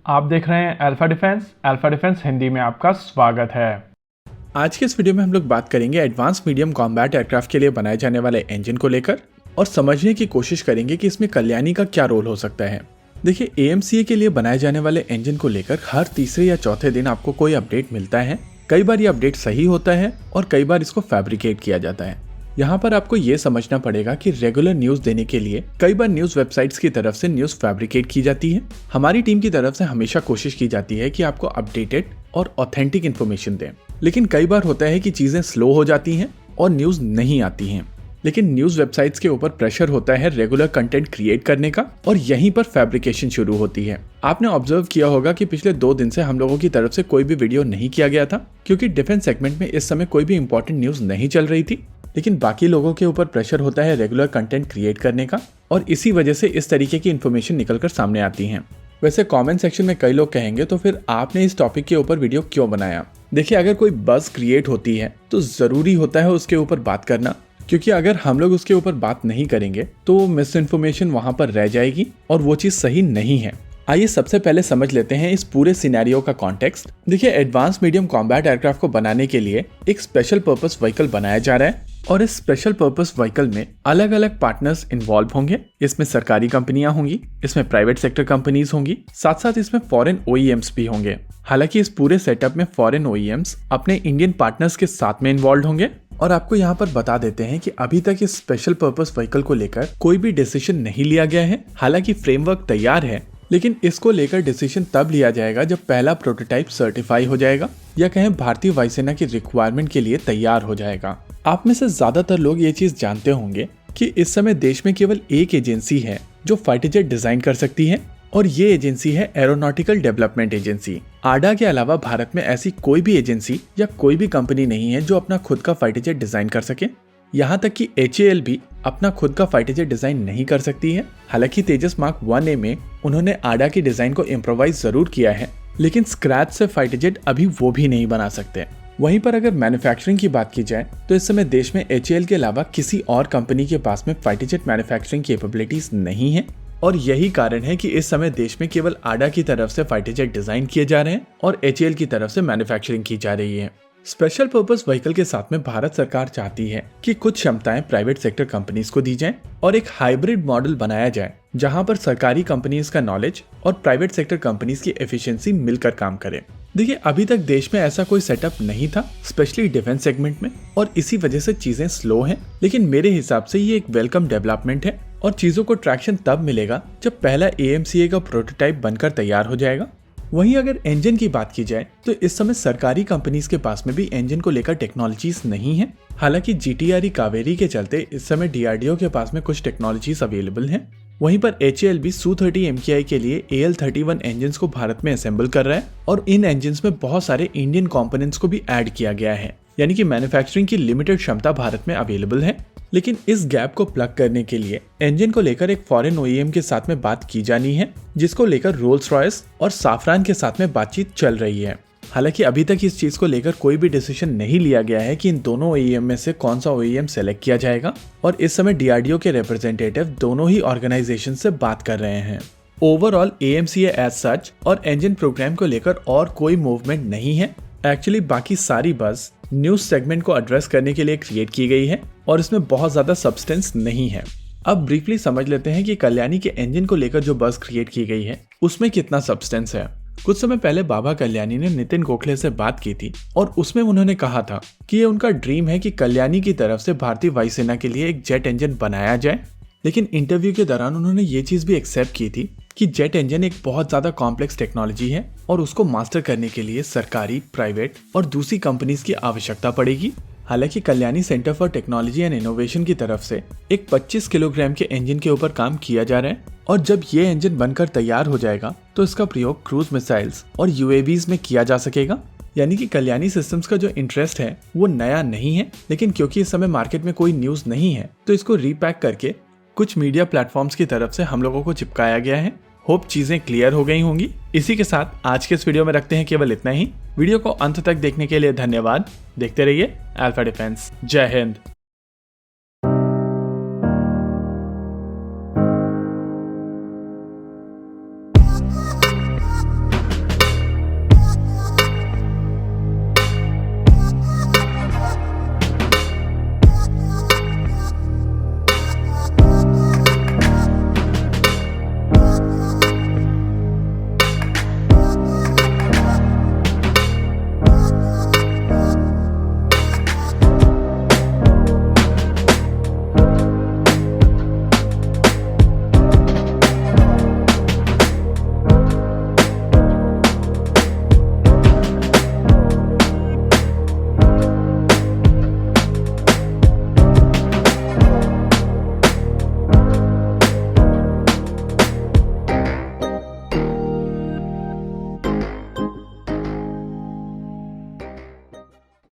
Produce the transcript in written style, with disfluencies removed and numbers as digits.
आप देख रहे हैं अल्फा डिफेंस हिंदी में आपका स्वागत है। आज के इस वीडियो में हम लोग बात करेंगे एडवांस मीडियम कॉम्बैट एयरक्राफ्ट के लिए बनाए जाने वाले इंजन को लेकर और समझने की कोशिश करेंगे कि इसमें कल्याणी का क्या रोल हो सकता है। देखिए, एएमसीए के लिए बनाए जाने वाले इंजन को लेकर हर तीसरे या चौथे दिन आपको कोई अपडेट मिलता है। कई बार ये अपडेट सही होता है और कई बार इसको फैब्रिकेट किया जाता है। यहाँ पर आपको ये समझना पड़ेगा कि रेगुलर न्यूज देने के लिए कई बार न्यूज वेबसाइट्स की तरफ से न्यूज फैब्रिकेट की जाती है। हमारी टीम की तरफ से हमेशा कोशिश की जाती है कि आपको अपडेटेड और ऑथेंटिक इन्फॉर्मेशन दें, लेकिन कई बार होता है कि चीजें स्लो हो जाती हैं और न्यूज नहीं आती हैं। लेकिन न्यूज वेबसाइट्स के ऊपर प्रेशर होता है रेगुलर कंटेंट क्रिएट करने का और यहीं पर फैब्रिकेशन शुरू होती है। आपने ऑब्जर्व किया होगा कि पिछले 2 दिन से हम लोगों की तरफ से कोई भी वीडियो नहीं किया गया था, क्योंकि डिफेंस सेगमेंट में इस समय कोई भी इंपॉर्टेंट न्यूज नहीं चल रही थी। लेकिन बाकी लोगों के ऊपर प्रेशर होता है रेगुलर कंटेंट क्रिएट करने का और इसी वजह से इस तरीके की इन्फॉर्मेशन निकलकर सामने आती है। वैसे कमेंट सेक्शन में कई लोग कहेंगे तो फिर आपने इस टॉपिक के ऊपर वीडियो क्यों बनाया। देखिए, अगर कोई बज़ क्रिएट होती है तो जरूरी होता है उसके ऊपर बात करना, क्योंकि अगर हम लोग उसके ऊपर बात नहीं करेंगे तो मिस इन्फॉर्मेशन वहां पर रह जाएगी और वो चीज सही नहीं है। आइए सबसे पहले समझ लेते हैं इस पूरे सिनेरियो का कॉन्टेक्स्ट। देखिए, एडवांस मीडियम कॉम्बैट एयरक्राफ्ट को बनाने के लिए एक स्पेशल पर्पस व्हीकल बनाया जा रहा है और इस स्पेशल पर्पस व्हीकल में अलग अलग पार्टनर्स इन्वॉल्व होंगे। इसमें सरकारी कंपनियां होंगी, इसमें प्राइवेट सेक्टर कंपनीज होंगी, साथ साथ इसमें फॉरेन ओईएम्स भी होंगे। हालांकि इस पूरे सेटअप में फॉरेन ओईएम्स अपने इंडियन पार्टनर्स के साथ में इन्वॉल्व होंगे। और आपको यहाँ पर बता देते हैं कि अभी तक इस स्पेशल पर्पस व्हीकल को लेकर कोई भी डिसीजन नहीं लिया गया है। हालांकि फ्रेमवर्क तैयार है, लेकिन इसको लेकर डिसीजन तब लिया जाएगा जब पहला प्रोटोटाइप सर्टिफाई हो जाएगा या कहें भारतीय वायुसेना की रिक्वायरमेंट के लिए तैयार हो जाएगा। आप में से ज्यादातर लोग ये चीज जानते होंगे कि इस समय देश में केवल एक एजेंसी है जो फाइटर जेट डिजाइन कर सकती है और ये एजेंसी है एरोनॉटिकल डेवलपमेंट एजेंसी। आडा के अलावा भारत में ऐसी कोई भी एजेंसी या कोई भी कंपनी नहीं है जो अपना खुद का फाइटर जेट डिजाइन कर सके। यहाँ तक कि HAL भी अपना खुद का फाइटर जेट डिजाइन नहीं कर सकती है। हालांकि तेजस मार्क 1A में उन्होंने आडा की डिजाइन को इम्प्रोवाइज जरूर किया है, लेकिन स्क्रैच से फाइटर जेट अभी वो भी नहीं बना सकते। वहीं पर अगर मैन्युफैक्चरिंग की बात की जाए तो इस समय देश में HAL के अलावा किसी और कंपनी के पास में फाइटर जेट मैन्युफैक्चरिंग कैपेबिलिटीज नहीं है और यही कारण है कि इस समय देश में केवल आडा की तरफ से फाइटर जेट डिजाइन किए जा रहे हैं और HAL की तरफ से मैन्युफैक्चरिंग की जा रही है। स्पेशल पर्पस व्हीकल के साथ में भारत सरकार चाहती है कि कुछ क्षमताएं प्राइवेट सेक्टर कंपनीज को दी जाएं और एक हाइब्रिड मॉडल बनाया जाए जहां पर सरकारी कंपनीज का नॉलेज और प्राइवेट सेक्टर कंपनीज की एफिशिएंसी मिलकर काम करे। देखिए, अभी तक देश में ऐसा कोई सेटअप नहीं था, स्पेशली डिफेंस सेगमेंट में, और इसी वजह से चीजें स्लो हैं। लेकिन मेरे हिसाब से ये एक वेलकम डेवलपमेंट है और चीजों को ट्रैक्शन तब मिलेगा जब पहला एएमसीए का प्रोटोटाइप बनकर तैयार हो जाएगा। वहीं अगर इंजन की बात की जाए तो इस समय सरकारी कंपनीज के पास में भी इंजन को लेकर टेक्नोलॉजीज नहीं है। हालांकि GTRE कावेरी के चलते इस समय DRDO के पास में कुछ टेक्नोलॉजीज अवेलेबल हैं। वहीं पर HAL भी Su-30 MKI के लिए AL-31 इंजन को भारत में असेंबल कर रहा है और इन इंजन में बहुत सारे इंडियन कंपोनेंट्स को भी ऐड किया गया है, यानी कि मैन्युफैक्चरिंग की लिमिटेड क्षमता भारत में अवेलेबल है। लेकिन इस गैप को प्लग करने के लिए इंजन को लेकर एक फॉरेन ओईएम के साथ में बात की जानी है, जिसको लेकर रोल्स रॉयस और साफरान के साथ में बातचीत चल रही है। हालांकि अभी तक इस चीज को लेकर कोई भी डिसीजन नहीं लिया गया है कि इन दोनों ओईएम में से कौन सा ओईएम सेलेक्ट किया जाएगा और इस समय DRDO के रिप्रेजेंटेटिव दोनों ही ऑर्गेनाइजेशन से बात कर रहे हैं। ओवरऑल AMCA एज सच और इंजन प्रोग्राम को लेकर और कोई मूवमेंट नहीं है। एक्चुअली बाकी सारी बस न्यूज सेगमेंट को एड्रेस करने के लिए क्रिएट की गई है और इसमें बहुत ज्यादा सब्सटेंस नहीं है। अब ब्रीफली समझ लेते हैं कि कल्याणी के इंजन को लेकर जो बस क्रिएट की गई है उसमें कितना सब्सटेंस है। कुछ समय पहले बाबा कल्याणी ने नितिन गोखले से बात की थी और उसमें उन्होंने कहा था कि ये उनका ड्रीम है कि कल्याणी की तरफ से भारतीय वायुसेना के लिए एक जेट इंजन बनाया जाए। लेकिन इंटरव्यू के दौरान उन्होंने ये चीज भी एक्सेप्ट की थी कि जेट इंजन एक बहुत ज्यादा कॉम्प्लेक्स टेक्नोलॉजी है और उसको मास्टर करने के लिए सरकारी, प्राइवेट और दूसरी कंपनीज की आवश्यकता पड़ेगी। हालांकि Kalyani centre for technology and innovation की तरफ से एक 25 किलोग्राम के इंजन के ऊपर काम किया जा रहा है और जब ये इंजन बनकर तैयार हो जाएगा तो इसका प्रयोग क्रूज मिसाइल्स और UAVs में किया जा सकेगा। यानी कि कल्याणी सिस्टम्स का जो इंटरेस्ट है वो नया नहीं है, लेकिन क्योंकि इस समय मार्केट में कोई न्यूज नहीं है तो इसको रीपैक करके कुछ मीडिया प्लेटफॉर्म्स की तरफ से हम लोगों को चिपकाया गया है। होप चीजें क्लियर हो गई होंगी। इसी के साथ आज के इस वीडियो में रखते हैं केवल इतना ही। वीडियो को अंत तक देखने के लिए धन्यवाद। देखते रहिए अल्फा डिफेंस। जय हिंद।